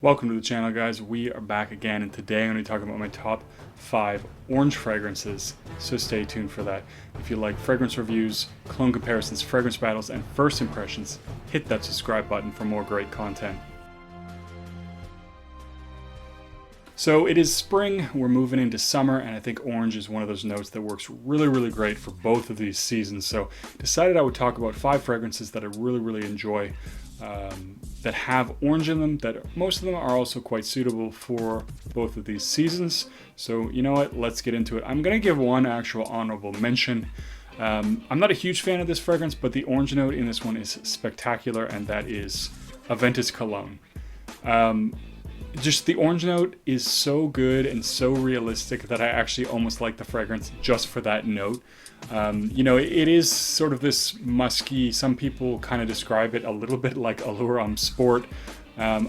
Welcome to the channel, guys. We are back again, and today I'm going to be talking about my top 5 orange fragrances, so stay tuned for that. If you like fragrance reviews, cologne comparisons, fragrance battles, and first impressions, hit that subscribe button for more great content. So it is spring, we're moving into summer, and I think orange is one of those notes that works really great for both of these seasons. So decided I would talk about 5 fragrances that I really enjoy that have orange in them, that most of them are also quite suitable for both of these seasons. So you know what, let's get into it. I'm going to give one actual honorable mention. I'm not a huge fan of this fragrance, but the orange note in this one is spectacular, and that is Aventus Cologne. Just the orange note is so good and so realistic that I actually almost like the fragrance just for that note. You know, it is sort of this musky, some people kind of describe it a little bit like Allure Sport,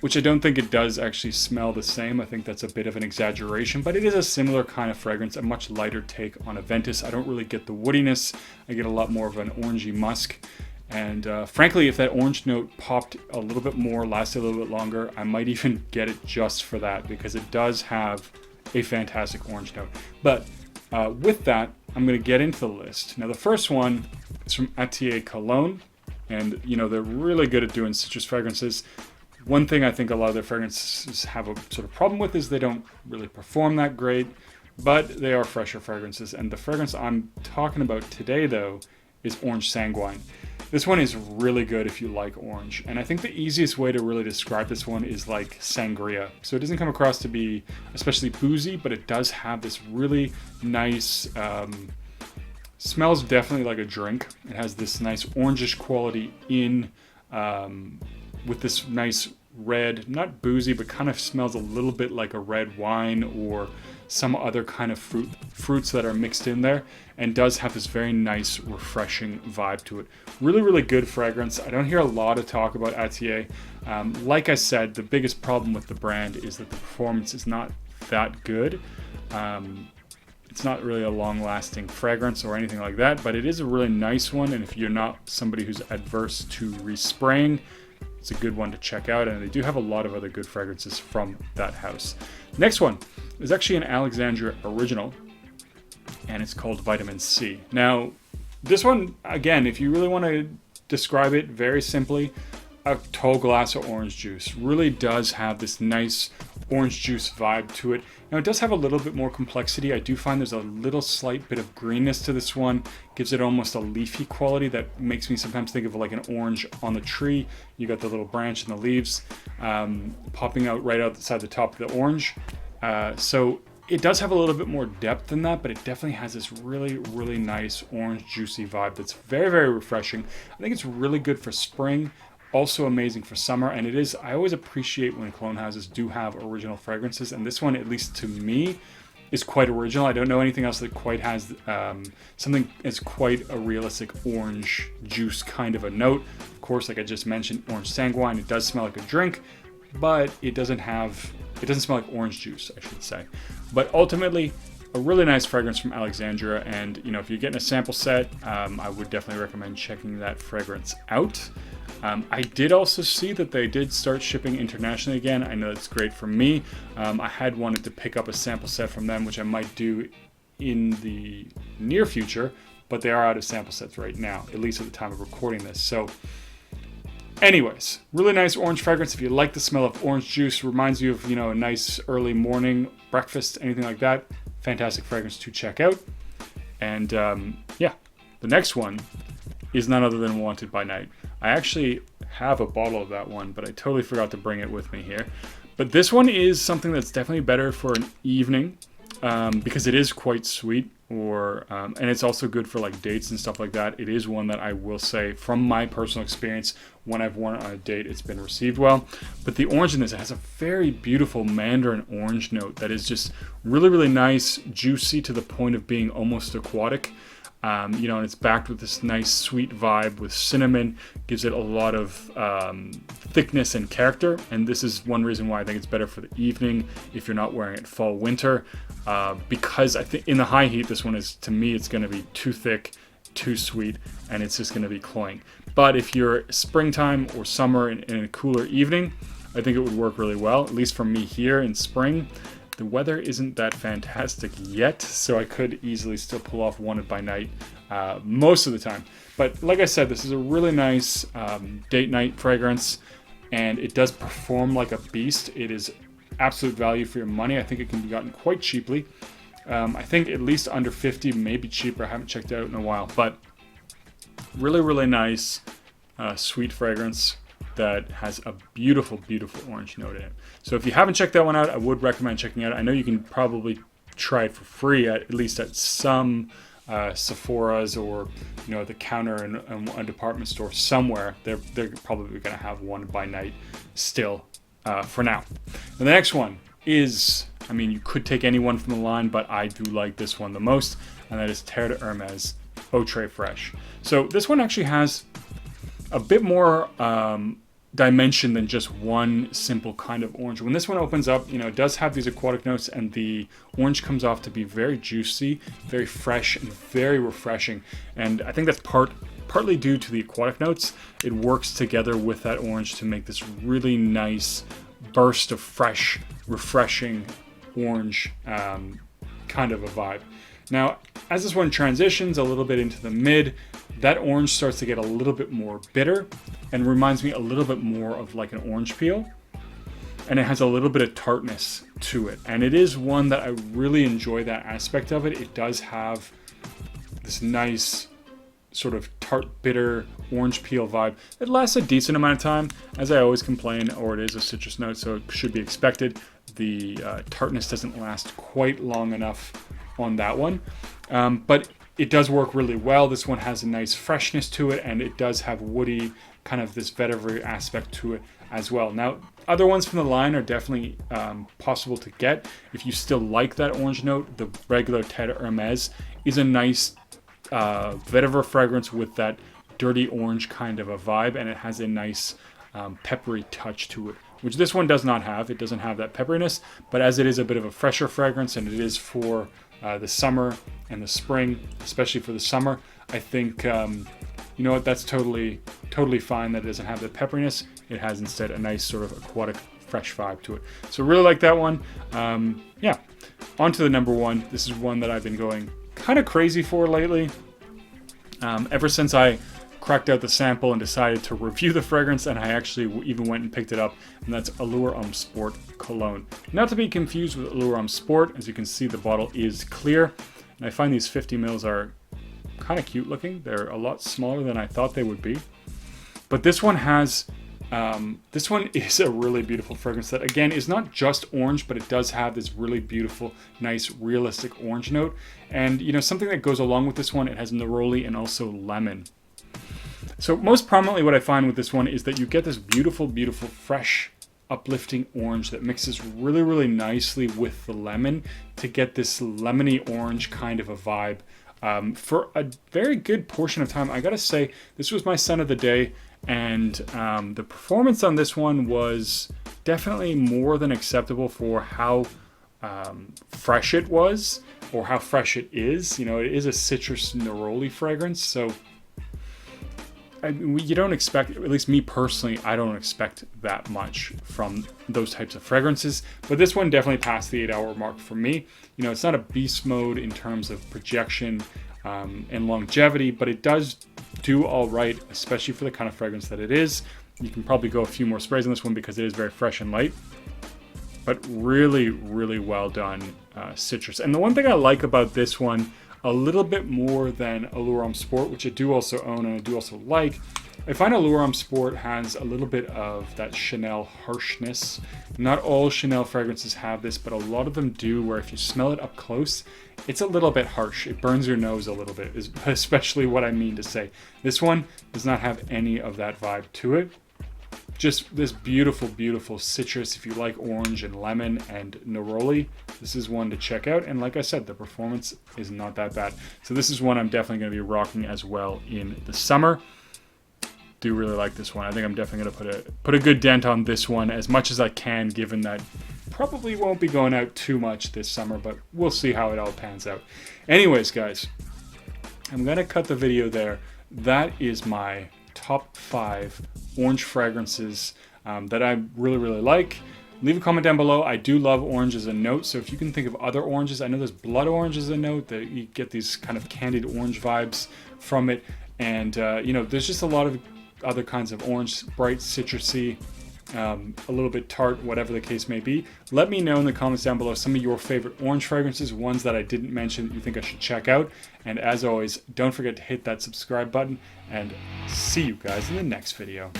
which I don't think it does actually smell the same. I think that's a bit of an exaggeration, but it is a similar kind of fragrance, a much lighter take on Aventus. I don't really get the woodiness. I get a lot more of an orangey musk. And frankly, if that orange note popped a little bit more, lasted a little bit longer, I might even get it just for that, because it does have a fantastic orange note. But with that, I'm going to get into the list. Now, the first one is from Atelier Cologne, and you know, they're really good at doing citrus fragrances. One thing I think a lot of their fragrances have a sort of problem with is they don't really perform that great, but they are fresher fragrances. And the fragrance I'm talking about today, though, is Orange Sanguine. This one is really good if you like orange, and I think the easiest way to really describe this one is like sangria. So it doesn't come across to be especially boozy, but it does have this really nice, smells definitely like a drink. It has this nice orangish quality in, with this nice red, not boozy, but kind of smells a little bit like a red wine or some other kind of fruits that are mixed in there, and does have this very nice, refreshing vibe to it. Really good fragrance. I don't hear a lot of talk about Atelier. Like I said, the biggest problem with the brand is that the performance is not that good. It's not really a long-lasting fragrance or anything like that, but it is a really nice one, and if you're not somebody who's adverse to respraying, it's a good one to check out, and they do have a lot of other good fragrances from that house. Next one is actually an Alexandria original, and it's called Vitamin C. Now, this one, again, if you really want to describe it very simply, a tall glass of orange juice. Really does have this nice orange juice vibe to it. Now, it does have a little bit more complexity. I do find there's a little slight bit of greenness to this one. Gives it almost a leafy quality that makes me sometimes think of like an orange on the tree. You got the little branch and the leaves popping out right outside the top of the orange. So it does have a little bit more depth than that, but it definitely has this really nice orange juicy vibe that's very refreshing. I think it's really good for spring. Also amazing for summer, and it is, I always appreciate when cologne houses do have original fragrances, and this one, at least to me, is quite original. I don't know anything else that quite has something as quite a realistic orange juice kind of a note. Of course, like I just mentioned, Orange Sanguine, it does smell like a drink, but it doesn't smell like orange juice, I should say. But ultimately, a really nice fragrance from Alexandria, and you know, if you're getting a sample set, I would definitely recommend checking that fragrance out. I did also see that they did start shipping internationally again. I know that's great for me. I had wanted to pick up a sample set from them, which I might do in the near future, but they are out of sample sets right now, at least at the time of recording this. So anyways, really nice orange fragrance. If you like the smell of orange juice, reminds you of, you know, a nice early morning breakfast, anything like that, fantastic fragrance to check out. And yeah, the next one is none other than Wanted by Night. I actually have a bottle of that one, but I totally forgot to bring it with me here. But this one is something that's definitely better for an evening, because it is quite sweet, and it's also good for like dates and stuff like that. It is one that I will say, from my personal experience, when I've worn it on a date, it's been received well. But the orange in this, it has a very beautiful mandarin orange note that is just really nice, juicy to the point of being almost aquatic. You know, and it's backed with this nice sweet vibe with cinnamon, gives it a lot of thickness and character, and this is one reason why I think it's better for the evening if you're not wearing it fall winter, because I think in the high heat, this one is, to me, it's going to be too thick, too sweet, and it's just going to be cloying. But if you're springtime or summer in a cooler evening, I think it would work really well, at least for me here in spring. The weather isn't that fantastic yet, so I could easily still pull off Wanted by Night most of the time. But like I said, this is a really nice date night fragrance, and it does perform like a beast. It is absolute value for your money. I think it can be gotten quite cheaply. I think at least under 50, maybe cheaper. I haven't checked it out in a while, but really, really nice, sweet fragrance that has a beautiful, beautiful orange note in it. So if you haven't checked that one out, I would recommend checking it out. I know you can probably try it for free, at least at some Sephora's or the counter in a department store somewhere. They're probably going to have Wanted by Night still for now. And the next one is, I mean, you could take any one from the line, but I do like this one the most, and that is Terre d'Hermès Tre Fresh. So this one actually has a bit more dimension than just one simple kind of orange. When this one opens up, it does have these aquatic notes, and the orange comes off to be very juicy, very fresh, and very refreshing. And I think that's partly due to the aquatic notes. It works together with that orange to make this really nice burst of fresh, refreshing orange kind of a vibe. Now, as this one transitions a little bit into the mid, that orange starts to get a little bit more bitter and reminds me a little bit more of like an orange peel. And it has a little bit of tartness to it. And it is one that I really enjoy, that aspect of it. It does have this nice sort of tart, bitter orange peel vibe. It lasts a decent amount of time, as I always complain, or it is a citrus note, so it should be expected. The tartness doesn't last quite long enough on that one, but it does work really well. This one has a nice freshness to it, and it does have woody, kind of this vetiver aspect to it as well. Now, other ones from the line are definitely possible to get. If you still like that orange note, the regular Terre d'Hermès is a nice vetiver fragrance with that dirty orange kind of a vibe, and it has a nice peppery touch to it, which this one does not have. It doesn't have that pepperiness, but as it is a bit of a fresher fragrance, and it is for the summer and the spring, especially for the summer, I think you know what, that's totally fine that it doesn't have the pepperiness. It has instead a nice sort of aquatic fresh vibe to it. So really like that one. Yeah, on to the number one. This is one that I've been going kind of crazy for lately. Ever since I cracked out the sample and decided to review the fragrance, and I actually even went and picked it up, and that's Allure Homme Sport Cologne. Not to be confused with Allure Homme Sport. As you can see, the bottle is clear, and I find these 50 mils are kind of cute looking. They're a lot smaller than I thought they would be. But this one has, this one is a really beautiful fragrance that, again, is not just orange, but it does have this really beautiful, nice, realistic orange note. And, something that goes along with this one, it has neroli and also lemon. So most prominently what I find with this one is that you get this beautiful, beautiful, fresh, uplifting orange that mixes really, really nicely with the lemon to get this lemony orange kind of a vibe. For a very good portion of time, I gotta say, this was my scent of the day, and the performance on this one was definitely more than acceptable for how fresh it was, or how fresh it is. It is a citrus neroli fragrance, so you don't expect, at least me personally, I don't expect that much from those types of fragrances. But this one definitely passed the 8-hour mark for me. It's not a beast mode in terms of projection and longevity, but it does do all right, especially for the kind of fragrance that it is. You can probably go a few more sprays on this one because it is very fresh and light, but really, really well done citrus. And the one thing I like about this one, a little bit more than Allure Homme Sport, which I do also own and I do also like, I find Allure Homme Sport has a little bit of that Chanel harshness. Not all Chanel fragrances have this, but a lot of them do, where if you smell it up close, it's a little bit harsh. It burns your nose a little bit, is especially what I mean to say. This one does not have any of that vibe to it. Just this beautiful, beautiful citrus. If you like orange and lemon and neroli, this is one to check out. And like I said, the performance is not that bad. So this is one I'm definitely going to be rocking as well in the summer. Do really like this one. I think I'm definitely going to put a good dent on this one as much as I can, given that probably won't be going out too much this summer, but we'll see how it all pans out. Anyways, guys, I'm going to cut the video there. That is my top 5 orange fragrances that I really, really like. Leave a comment down below. I do love orange as a note, so if you can think of other oranges, I know there's blood orange as a note, that you get these kind of candied orange vibes from it, and you know, there's just a lot of other kinds of orange, bright, citrusy, a little bit tart, whatever the case may be. Let me know in the comments down below some of your favorite orange fragrances, ones that I didn't mention that you think I should check out. And as always, don't forget to hit that subscribe button, and see you guys in the next video.